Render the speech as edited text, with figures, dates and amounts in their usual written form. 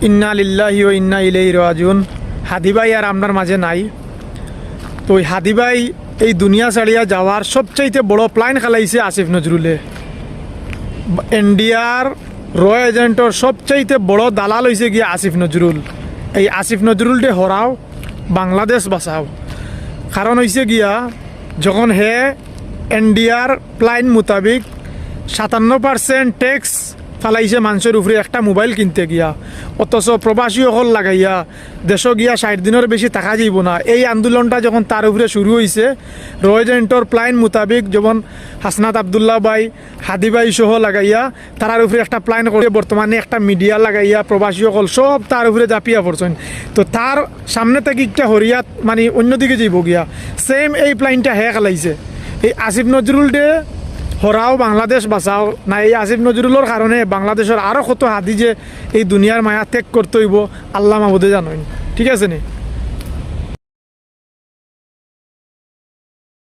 ইন্না লিল্লাহি ওয়া ইন্না ইলাইহি রাজিউন। হাদি ভাই আর আপনার মাঝে নাই। তো ওই হাদি ভাই এই দুনিয়া ছাড়িয়া যাওয়ার সবচাইতে বড় প্ল্যান খেলাইছে আসিফ নজরুলে। ইন্ডিয়ার র এজেন্টর সবচাইতে বড় দালাল হয়েছে গিয়া আসিফ নজরুল। এই আসিফ নজরুলটে হরাও, বাংলাদেশ বাঁচাও। কারণ হয়েছে গিয়া যখন হে ইন্ডিয়ার প্ল্যান মোতাবিক 57% ট্যাক্স ফালাইছে মানুষের উপরে একটা মোবাইল কিনতে গিয়া, অথচ প্রবাসী হল লাগাইয়া দেশ গিয়া 60 দিনের বেশি থাকা যাইব না। এই আন্দোলনটা যখন তার উপরে শুরু হয়েছে, রয়েজেন্টর প্ল্যান মোতাবিক যেমন হাসনাত আবদুল্লাহ ভাই, হাদি ভাই সহ লাগাইয়া তার উপরে একটা প্ল্যান করে বর্তমানে একটা মিডিয়া লাগাইয়া প্রবাসী হল সব তার উপরে জাপিয়া পড়ছেন। তো তার সামনে থেকে একটা হরিয়াত মানে অন্যদিকে যাইব গিয়া সেম এই প্ল্যানটা হে খেলাইছে। এই আসিফ নজরুল ডে হরাও, বাংলাদেশ বাঁচাও না। এই আসিফ নজরুলের কারণে বাংলাদেশের আরও কত হাদি যে এই দুনিয়ার মায়া ত্যাগ করতে হইব আল্লাহ মাহবুদে জানেন। ঠিক আছে নি?